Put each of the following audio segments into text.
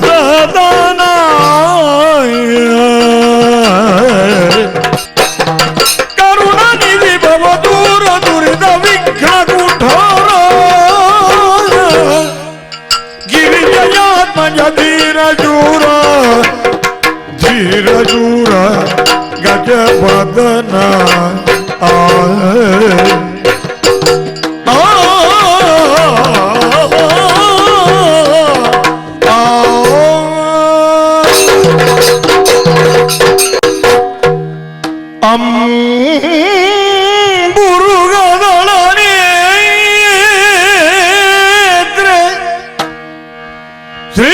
ಸದನ ಕರುಣನಿಧಿ ಭವ ದೂರ ದುರಿದ ವಿಘ್ನ ಕುಠೋರ ಗಿರಿಜಯಾತ್ಮಜ ಧೀರ ಜೂರ ಗಜವದನ ಶ್ರೀ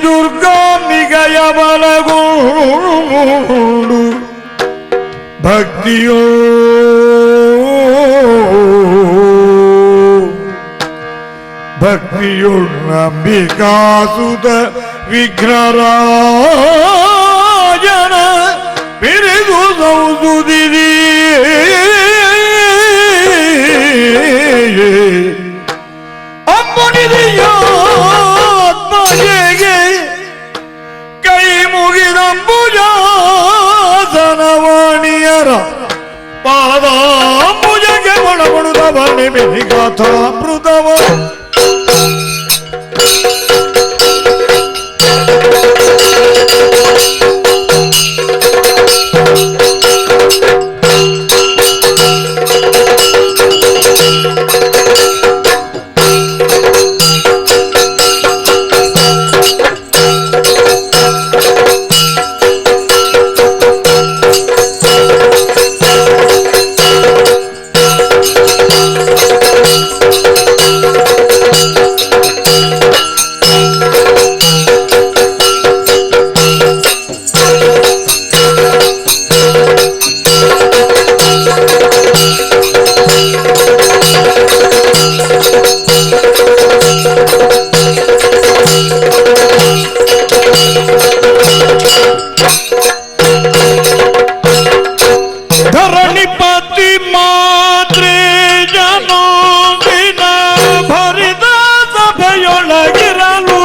ದುರ್ಗಾಂಬಿಕೆಯ ಬಲಗೊಂಡು ಭಕ್ತಿಯೋ ಭಕ್ತಿಯುಳ್ಳಂಬಿಕಾಸುತ ವಿಘ್ನರಾಜನ ಪಿರಿದು ಸೌಸುದಿರಿ ಅಮ್ಮನಿದೆಯಾತ್ಮಜೆಗೆ ಕೈ ಮುಗಿದಂಬುಜಾಸನವಾಣಿಯರ ಪಾದಾಂಬುಜಗೆ ಒಳಗೊಡುದವ ನಿಮಿಗಾಥಾಮೃತವ ಧರಣಿಪತಿ ಮಾತ್ರೆ ಜನೋದಿನ ಭರಿದ ಸಭೆಯೊಳಗಿರಲು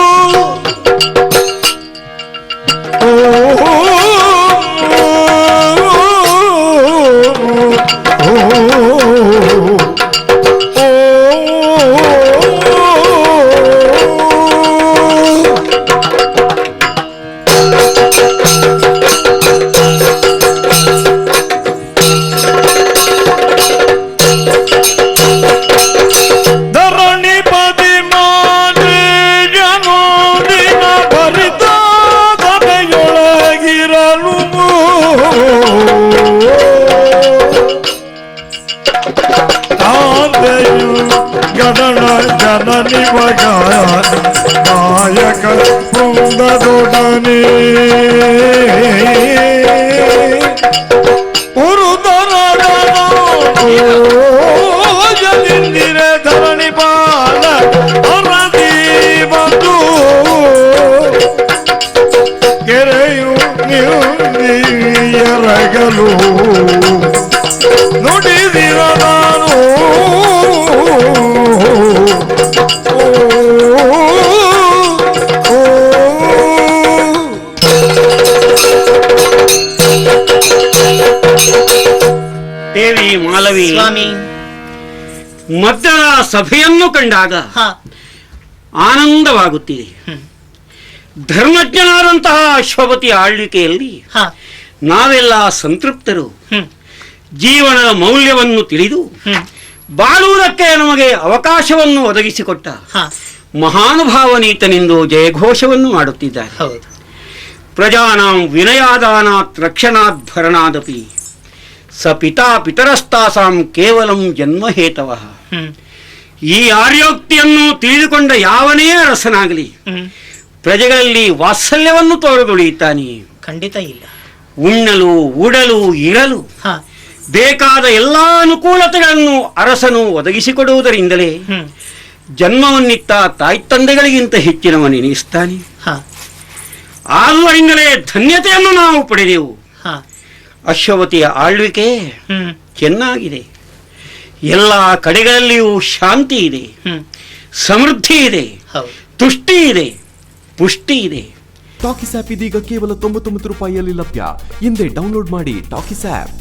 ಜನನಿವಗ ನಾಯಕ ವೃಂದದೊಡನೆ ಉರುದರದಿಂದಿರೆ ಧರಣಿ ಬಾಲ ಅರದಿ ಬಂದು ಕೆರೆಯು ಎರಗಲು ನುಡಿದಿರ ನಾನು ದೇವಿ ಮಾಲವಿ ಸ್ವಾಮಿ ಮದ್ದಳ ಸಭೆಯನ್ನು ಕಂಡಾಗ ಆನಂದವಾಗುತ್ತಿದೆ. ಧರ್ಮಜ್ಞನಾದಂತಹ ಅಶ್ವಪತಿ ಆಳ್ವಿಕೆಯಲ್ಲಿ ನಾವೆಲ್ಲ ಸಂತೃಪ್ತರು. ಜೀವನದ ಮೌಲ್ಯವನ್ನು ತಿಳಿದು ಬಾಳುವುದಕ್ಕೆ ನಮಗೆ ಅವಕಾಶವನ್ನು ಒದಗಿಸಿಕೊಟ್ಟ ಮಹಾನುಭಾವನೀತನೆಂದು ಜಯಘೋಷವನ್ನು ಮಾಡುತ್ತಿದ್ದಾರೆ. ಪ್ರಜಾನಾಂ ವಿನಯಾದಾನಾತ್ ರಕ್ಷಣಾತ್ ಭರಣಾದಪಿ ಸ ಪಿತಾ ಪಿತರಸ್ತಾಸಾಂ ಕೇವಲಂ ಜನ್ಮಹೇತವಃ. ಈ ಆರ್ಯೋಕ್ತಿಯನ್ನು ತಿಳಿದುಕೊಂಡ ಯಾವನೇ ಅರಸನಾಗಲಿ ಪ್ರಜೆಗಳಲ್ಲಿ ವಾತ್ಸಲ್ಯವನ್ನು ತೋರಗೊಳಿಯುತ್ತಾನೆ. ಖಂಡಿತ ಇಲ್ಲ. ಉಣ್ಣಲು ಉಡಲು ಇರಲು ಬೇಕಾದ ಎಲ್ಲ ಅನುಕೂಲತೆಗಳನ್ನು ಅರಸನು ಒದಗಿಸಿಕೊಡುವುದರಿಂದಲೇ ಜನ್ಮವನ್ನಿತ್ತ ತಾಯಿ ತಂದೆಗಳಿಗಿಂತ ಹೆಚ್ಚಿನವನೆನಿಸ್ತಾನೆ. ಆದುದರಿಂದಲೇ ಧನ್ಯತೆಯನ್ನು ನಾವು ಪಡೆದೆವು. ಅಶ್ವಪತಿಯ ಆಳ್ವಿಕೆ ಚೆನ್ನಾಗಿದೆ. ಎಲ್ಲ ಕಡೆಗಳಲ್ಲಿಯೂ ಶಾಂತಿ ಇದೆ, ಸಮೃದ್ಧಿ ಇದೆ. ತುಷ್ಟಿ ಇದೆ, ಪುಷ್ಟಿ ಇದೆ. ಟಾಕಿಸ್ ಆಪ್ ಇದೀಗ ಕೇವಲ 99 ರೂಪಾಯಿಯಲ್ಲಿ ಲಭ್ಯ. ಹಿಂದೆ ಡೌನ್ಲೋಡ್ ಮಾಡಿ ಟಾಕಿಸ್ ಆಪ್.